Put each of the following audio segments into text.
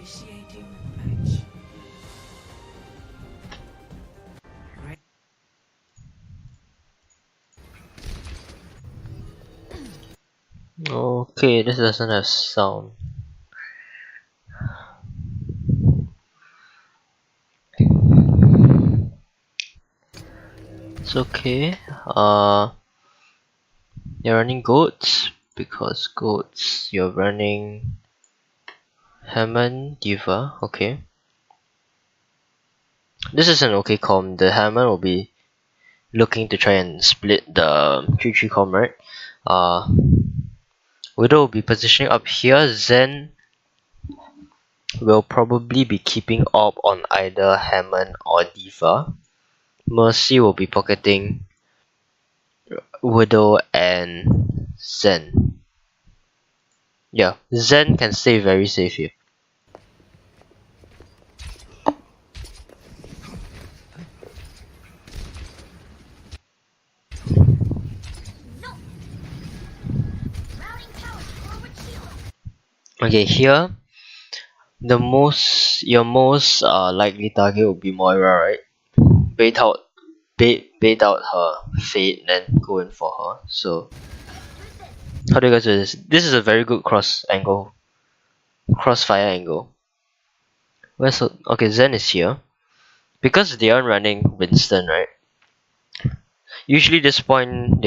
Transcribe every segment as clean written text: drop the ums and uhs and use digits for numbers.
Initiating match. Right. Okay, this doesn't have sound. It's okay. You're running goats because goats. You're running Hammond Diva. Okay. This is an okay comp. The Hammond will be looking to try and split the 3-3 comp, right? Widow will be positioning up here. Zen will probably be keeping up on either Hammond or Diva. Mercy will be pocketing Widow and Zen. Yeah, Zen can stay very safe here. Okay, here your most likely target would be Moira, right? Bait out her fate, then go in for her. So how do you guys do this? This is a very good crossfire angle. Okay, Zen is here. Because they aren't running Winston, right? Usually this point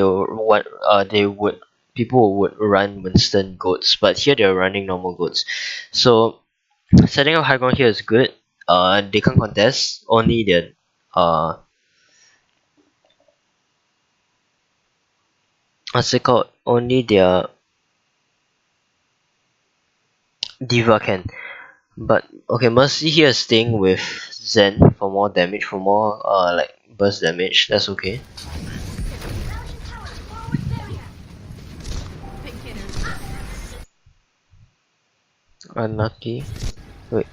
people would run Winston goats, but here they're running normal goats. So setting up high ground here is good. They can't contest, only their what's it called? Only their Diva can. But okay, Mercy here is staying with Zen for more damage, for more like burst damage. That's okay. Unlucky. Wait.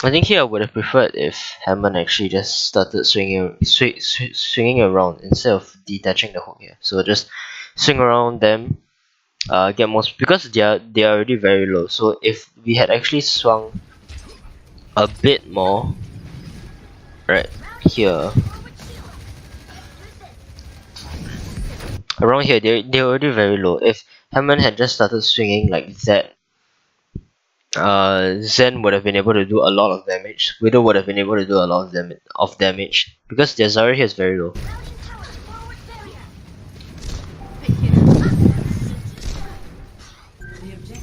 I think here I would have preferred if Hammond actually just started swinging around instead of detaching the hook here. So just swing around them, get more because they are already very low. So if we had actually swung a bit more, right here, around here they're already very low. If Hammond had just started swinging like that, Zen would have been able to do a lot of damage. Widow would have been able to do a lot of damage because their Zarya here is very low.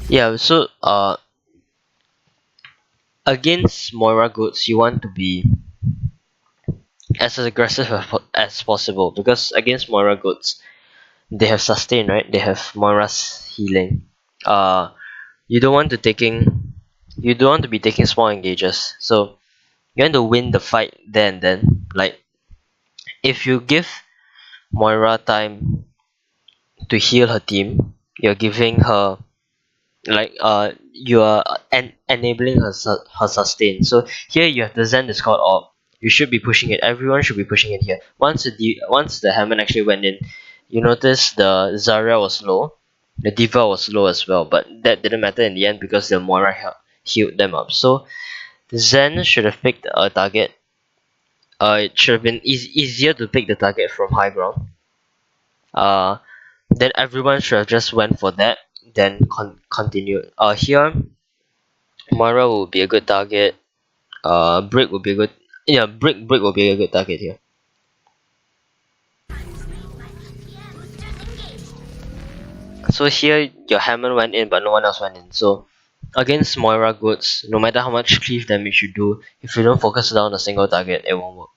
Yeah, so against Moira goats you want to be as aggressive as possible because against Moira goats they have sustain, right? They have Moira's healing. You don't want to be taking small engages. So you want to win the fight there and then. Like if you give Moira time to heal her team, you're giving her you are enabling her sustain. So here you have the Zen Discord orb. You should be pushing it. Everyone should be pushing it here. Once the Hammond actually went in, you notice the Zarya was low, the Diva was low as well, but that didn't matter in the end because the Moira healed them up. So Zen should have picked a target. It should have been easier to pick the target from high ground. Then everyone should have just went for that, then continued. Here Moira will be a good target. Brick will be a good. Yeah, brick will be a good target here. So here your Hammond went in, but no one else went in. So against Moira goods, no matter how much cleave damage you do, if you don't focus down a single target, it won't work.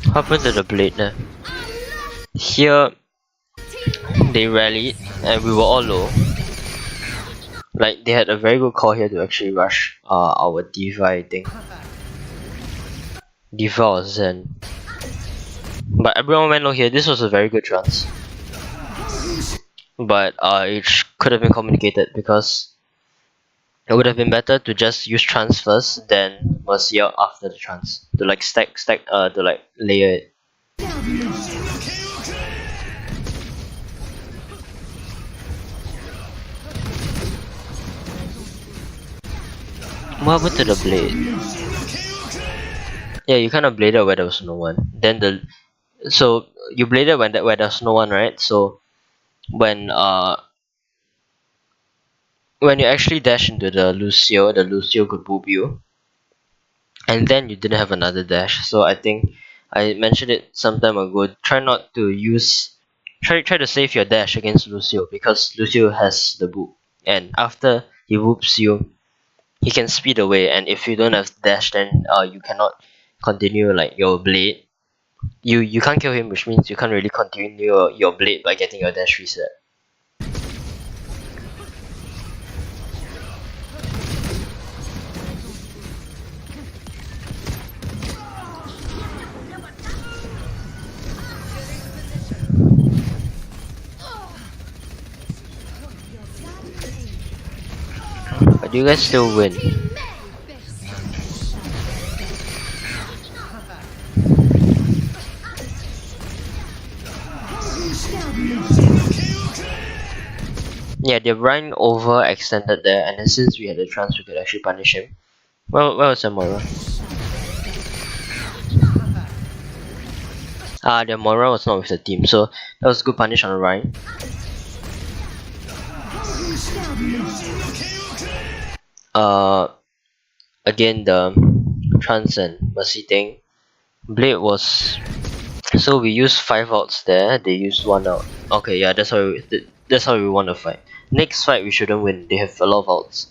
What happened to the blade there? Here, they rallied and we were all low. Like, they had a very good call here to actually rush our D.Va, I think. D.Va or Zen. But everyone went low here. This was a very good trance. But it could have been communicated because it would have been better to just use trance first than Mercy out after the trance. To like to like layer it. What happened to the blade? Yeah, you kind of bladed where there was no one. Then so you bladed where there was no one, right? So when you actually dash into the Lucio could boob you, and then you didn't have another dash. So I think I mentioned it some time ago. Try not to use. Try to save your dash against Lucio because Lucio has the boop, and after he whoops you, he can speed away. And if you don't have dash, then you cannot continue like your blade. You can't kill him, which means you can't really continue your blade by getting your dash reset. But you guys still win. Yeah, the Rhine overextended there, and then since we had the trance, we could actually punish him. Well, where was the Moira? The Moira was not with the team, so that was a good punish on the Rhine. Again, the trance and Mercy thing. Blade was. So we used 5 outs there, they used 1 out. Okay, yeah, that's how we won the fight. Next fight we shouldn't win, they have a lot of outs.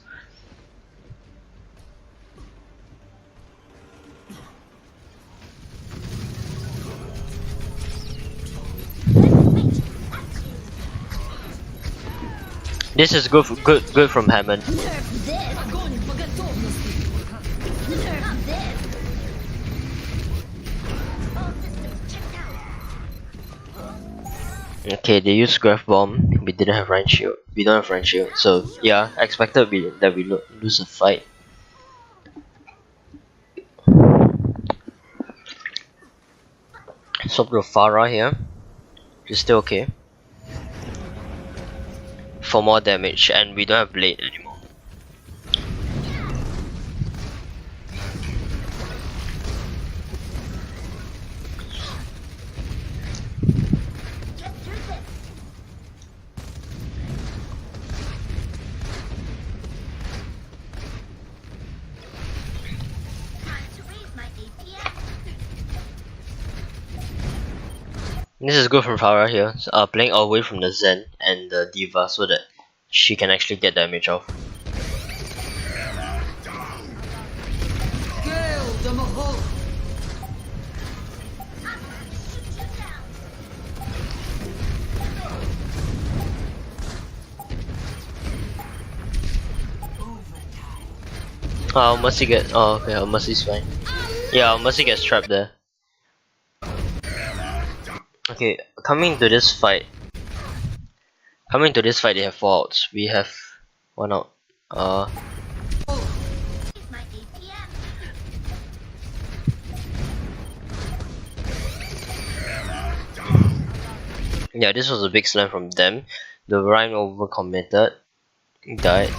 This is good from Hammond. Okay, they used Graph Bomb. We didn't have Rhine Shield. We don't have Rhine Shield. So yeah, expected that we lose a fight. Swap to Farah here. She's still okay. For more damage, and we don't have Blade anymore. This is good from Farah here, playing away from the Zen and the D.Va so that she can actually get damage off. Mercy get. Oh, okay, Mercy's fine. Yeah, Mercy gets trapped there. Okay, coming to this fight, they have 4 outs. We have 1 out. Yeah, this was a big slam from them. The Rhine overcommitted, died.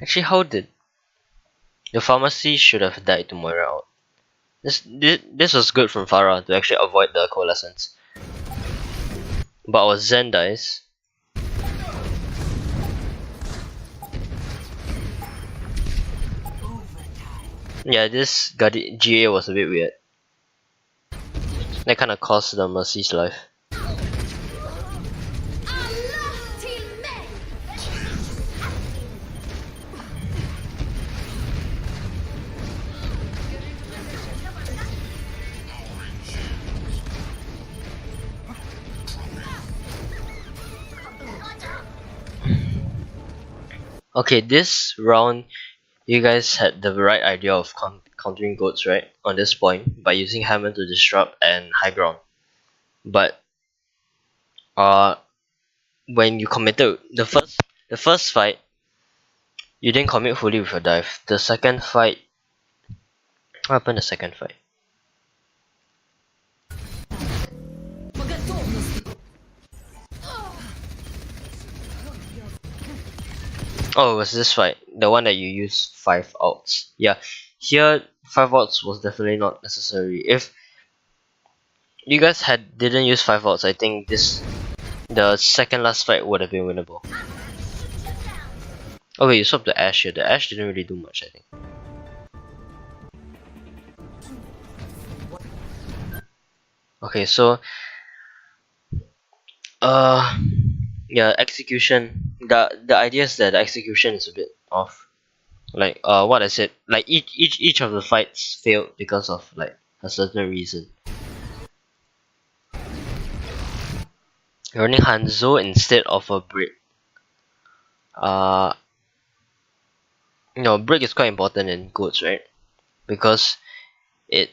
Actually, how did the pharmacy should have died to Moira out? This was good from Farah to actually avoid the coalescence. But our Zen dies. Yeah, this GA was a bit weird. That kind of cost the Mercy's life. Okay, this round you guys had the right idea of countering goats, right? On this point, by using Hammer to disrupt and high ground. But when you committed the first fight, you didn't commit fully with your dive. The second fight, what happened? The second fight. Oh, it was this fight, the one that you used 5 outs. Yeah, here 5 outs was definitely not necessary. If you guys didn't use 5 outs, I think the second last fight would have been winnable. Okay, you swapped the Ashe here. The Ashe didn't really do much, I think. Okay, so yeah, execution. The idea is that the execution is a bit off. Like what I said, like each of the fights failed because of like a certain reason. You're running Hanzo instead of a brick. Brick is quite important in goats, right? Because it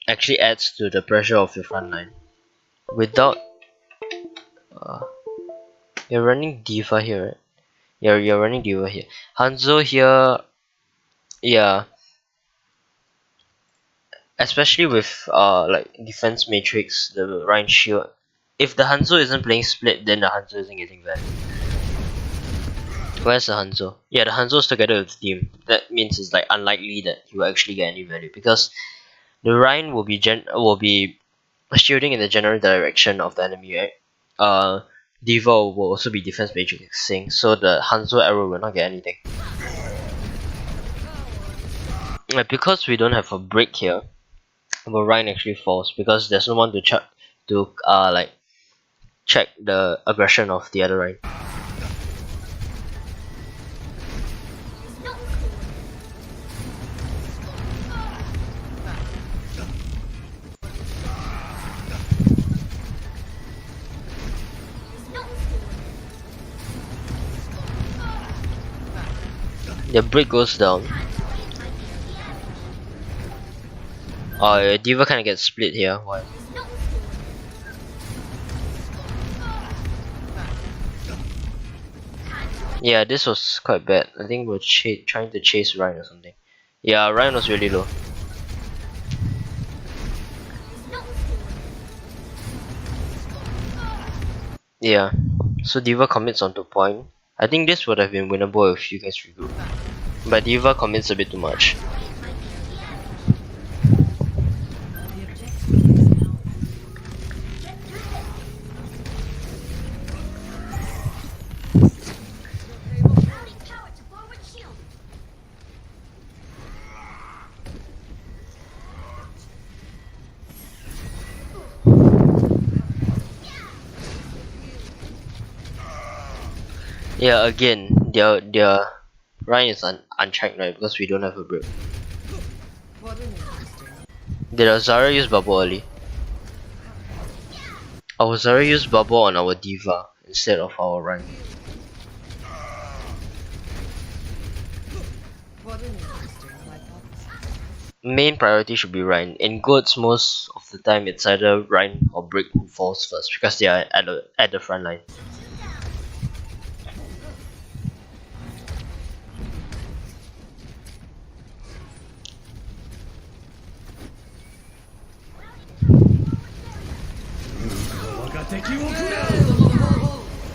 actually adds to the pressure of your front line. Without you're running Diva here, right? You're running Diva here. Hanzo here, yeah. Especially with like defense matrix, the Rhine shield. If the Hanzo isn't playing split, then the Hanzo isn't getting value. Where's the Hanzo? Yeah, the Hanzo's together with the team. That means it's like unlikely that he will actually get any value because the Rhine will be shielding in the general direction of the enemy, right? Diva will also be defense matrixing, so the Hanzo arrow will not get anything. Because we don't have a break here, our Rhine actually falls because there's no one to check the aggression of the other Rhine. The break goes down. Diva kinda gets split here. Why? Yeah, this was quite bad. I think we're trying to chase Ryan or something. Yeah, Ryan was really low. Yeah, so Diva commits onto point. I think this would have been winnable if you guys regroup. But Diva commits a bit too much. Yeah, again, their Ryan is unchecked, right? Because we don't have a break. Did Azara use bubble early? Our Zara used bubble on our Diva instead of our Ryan. Main priority should be Ryan. In goats, most of the time it's either Ryan or Brick who falls first because they are at the front line.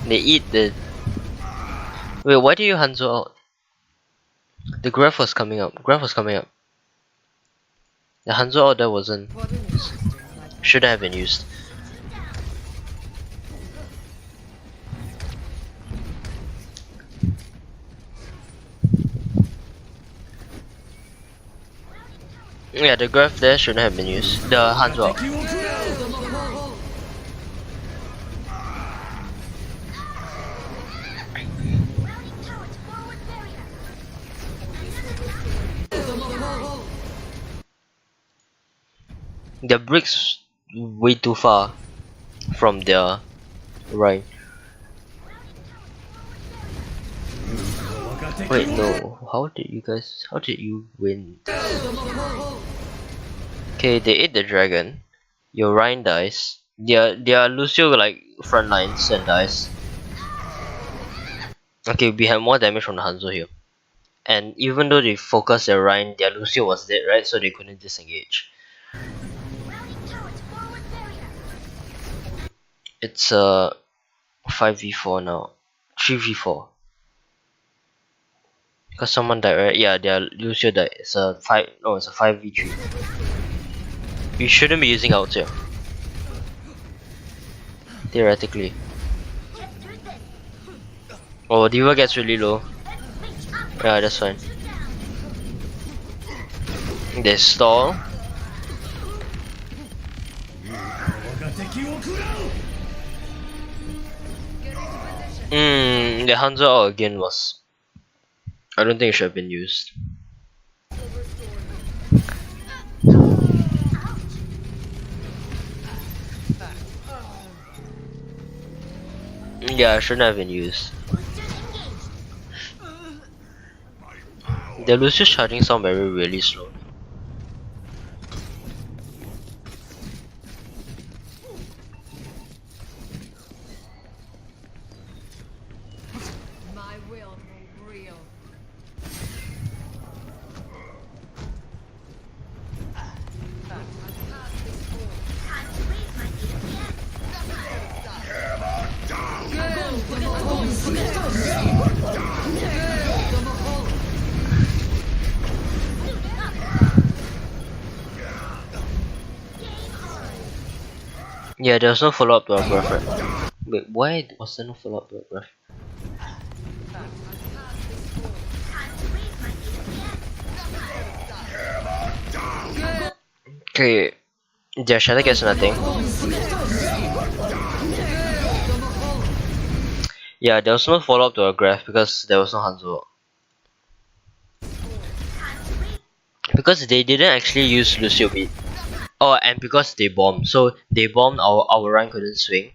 They eat the. Wait, why do you Hanzo out? The graph was coming up. Graph was coming up. The Hanzo out there wasn't. Shouldn't have been used. Yeah, the graph there shouldn't have been used. The Hanzo out. The bricks way too far from their right. Wait, no. How did you win? Okay, they ate the dragon. Your Ryan dies. Their Lucio like front lines and dies. Okay, we have more damage from the Hanzo here. And even though they focused their Ryan, their Lucio was dead, right? So they couldn't disengage. It's a 5v4 now. 3v4. Because someone died, right? Yeah, their Lucio died. It's a 5v3. We shouldn't be using outs here. Theoretically. Oh, Diva gets really low. Yeah, that's fine. They stall. The Hanzo out again was... I don't think it should have been used. Yeah, it shouldn't have been used. The Lucius charging sound really slow. My will move real. Yeah, there was no follow up to our graph, right? Wait, why was there no follow up to our graph? Okay, their shadow gets nothing. Yeah, there was no follow up to our graph because there was no Hanzo. Because they didn't actually use Lucio beat. Oh, and because they bombed. So they bombed, our Ryan couldn't swing.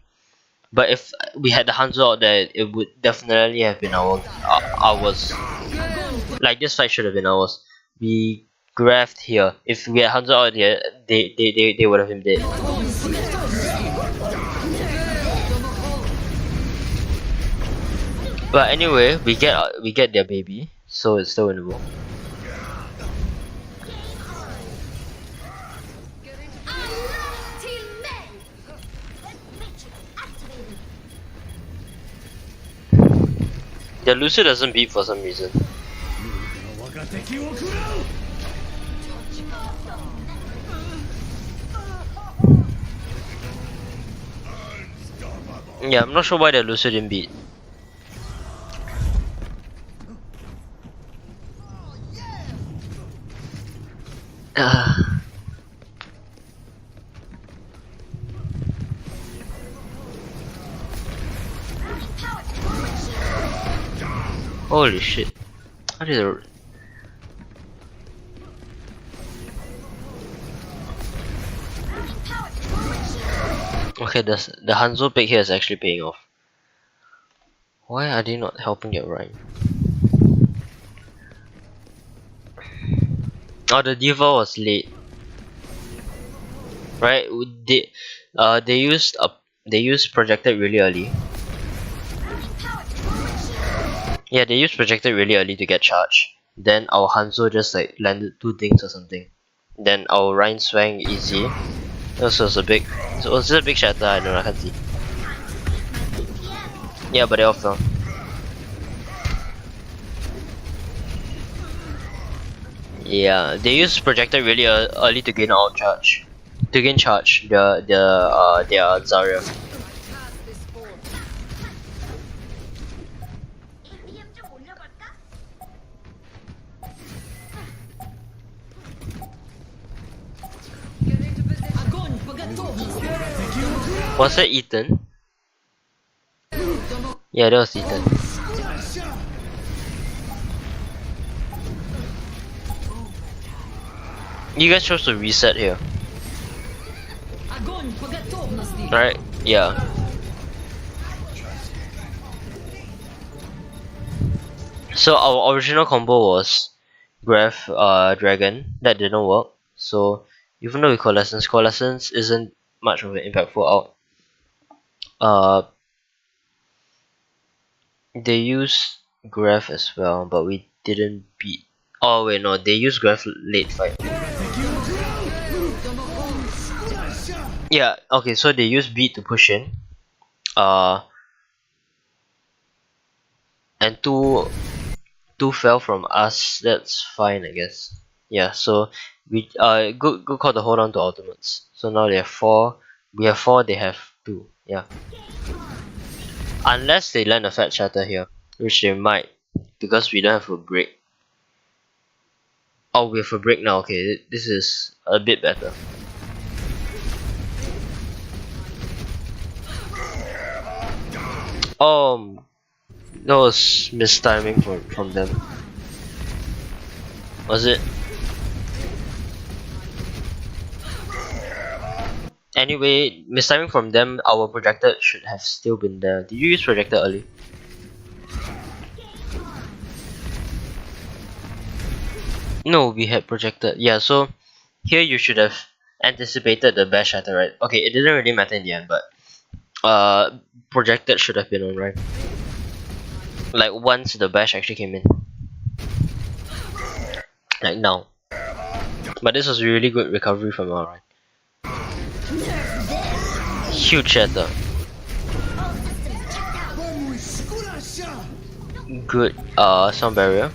But if we had the Hanzo out there, it would definitely have been ours. Like this fight should have been ours. We graphed here. If we had Hanzo out here, they would have been dead. But anyway, we get their baby, so it's still winnable. The Lucio doesn't beat for some reason. Yeah, I'm not sure why the Lucio didn't beat. Holy shit. How did the... Okay, the Hanzo pick here is actually paying off. Why are they not helping their Ryan? Oh, the Diva was late. Right? They used projected really early. Yeah, they used projected really early to get charged. Then our Hanzo just like landed 2 things or something. Then our Ryan swang easy. This was a big... So was this a big shatter? I don't know, I can't see. Yeah, but they all fell. Yeah, they used projected really early to gain out charge. To gain charge, their Zarya. Was that Ethan? Yeah, that was Ethan. You guys chose to reset here. Right? Yeah. So our original combo was Breath Dragon. That didn't work. So even though we Coalescence isn't much of an impactful out. They use Graph as well, but we didn't beat. Oh wait, no, they use Graph late fight. Yeah, okay, so they use beat to push in. And two fell from us. That's fine, I guess. Yeah, so we good call to hold on to ultimates. So now they have 4. We have 4. They have 2. Yeah. Unless they land a fat shatter here, which they might, because we don't have a break. Oh, we have a break now. Okay, this is a bit better. That was mistiming from them. Was it? Anyway, mistiming from them, our projector should have still been there. Did you use projector early? No, we had projected. Yeah, so here you should have anticipated the bash shatter, right? Okay, it didn't really matter in the end, but projected should have been on, right? Like once the bash actually came in. Like now. But this was really good recovery from our right. Huge shatter. Good sound barrier.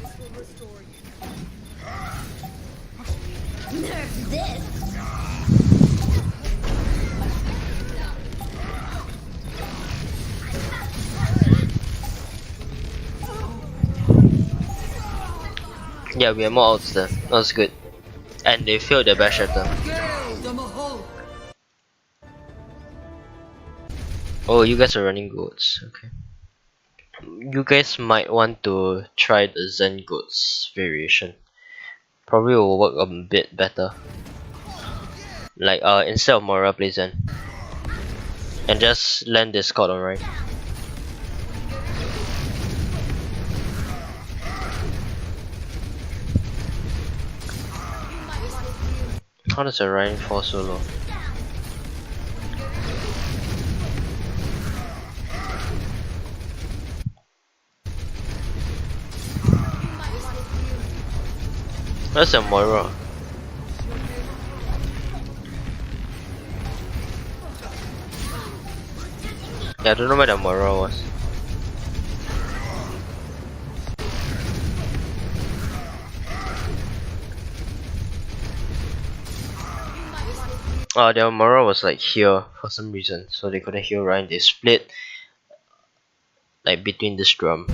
Yeah, we have more ults there. That was good. And they failed their bash shatter. Oh, you guys are running goats. Okay. You guys might want to try the Zen goats variation. Probably will work a bit better. Like instead of Moira play Zen. And just land Discord on right. How does a Ryan fall so low? That's a Moira. Yeah, I don't know where the Moira was. Their Moira was like here for some reason, so they couldn't heal Ryan. They split like between this drum.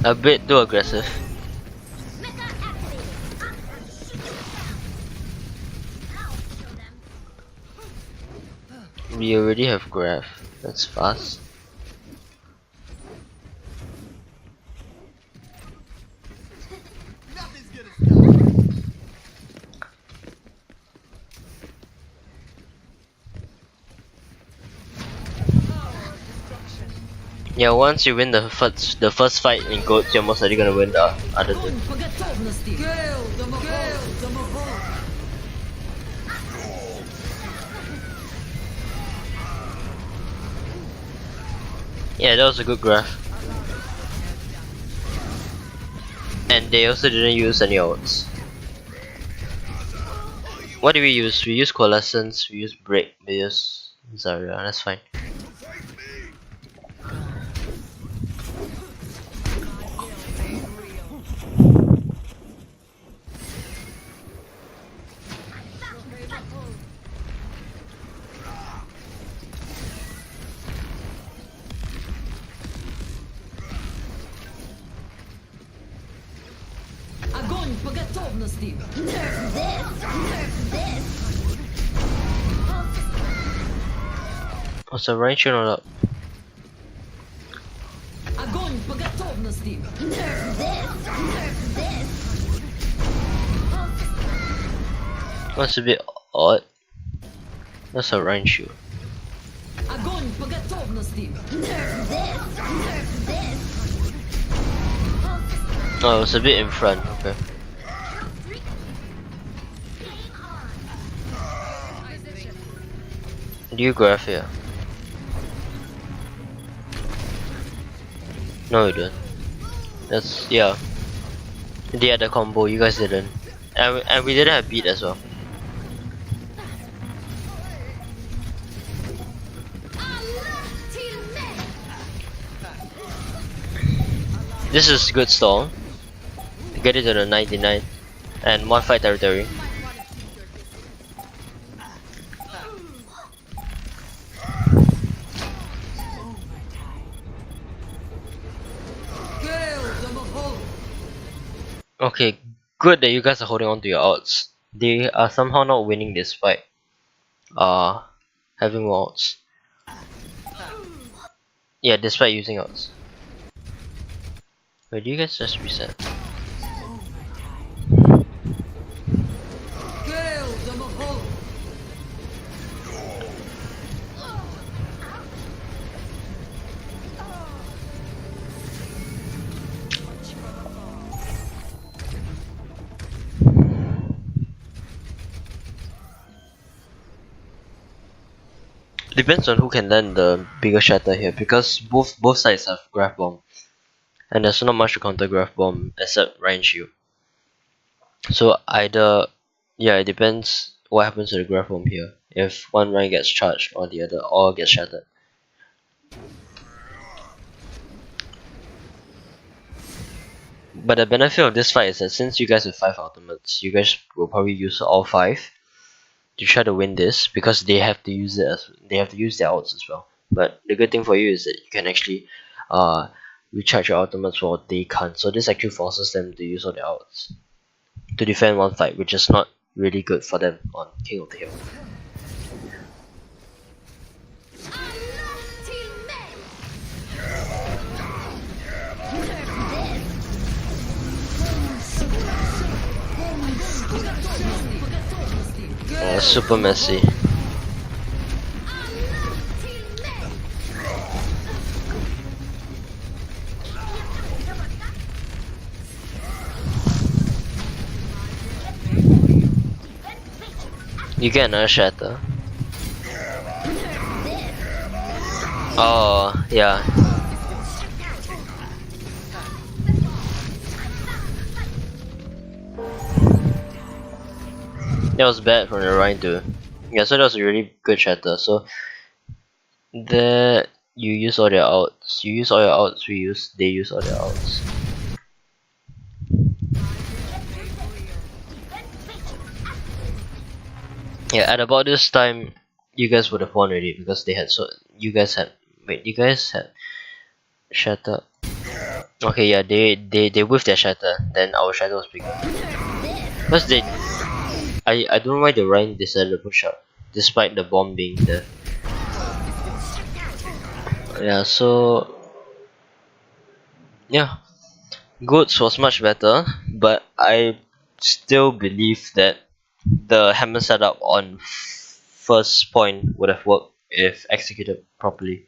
A bit too aggressive. We already have graph. That's fast. Yeah, once you win the first fight in goats, you're most likely gonna win the other two. Yeah, that was a good graph. And they also didn't use any ults. What did we use? We used Coalescence, we used Break, we used Zarya, that's fine. What's the range not up? Огонь по готовности! That's a bit odd. That's a range shoot. Огонь по готовности! Oh, it's a bit in front, okay. Do you graph here? No, you don't. That's, yeah. They had a combo, you guys didn't. And we didn't have beat as well. This is good stall. Get it to the 99 and one fight territory. Okay, good that you guys are holding on to your odds. They are somehow not winning this fight. Having more odds. Yeah, despite using odds. Wait, do you guys just reset? Depends on who can land the bigger shatter here, because both sides have graph bomb, and there's not much to counter graph bomb except Ryan shield. So either, yeah, it depends what happens to the graph bomb here. If one Ryan gets charged or the other, or gets shattered. But the benefit of this fight is that since you guys have 5 ultimates, you guys will probably use all 5 to try to win this, because they have to use it as they have to use their ults as well. But the good thing for you is that you can actually recharge your ultimates while they can't. So this actually forces them to use all their ults to defend one fight, which is not really good for them on King of the Hill. Super messy. You get another shatter. Oh, yeah. That was bad from the Rhine too. Yeah, so that was a really good shatter. So that you use all their outs. You use all your outs, they use all their outs. Yeah, at about this time you guys would have won already, because they had you guys had shatter. Okay, yeah, they whiffed their shatter, then our shatter was bigger. Because I don't know why the Rhine decided to push up despite the bomb being there. Yeah, so yeah, Goats was much better, but I still believe that the hammer setup on first point would have worked if executed properly.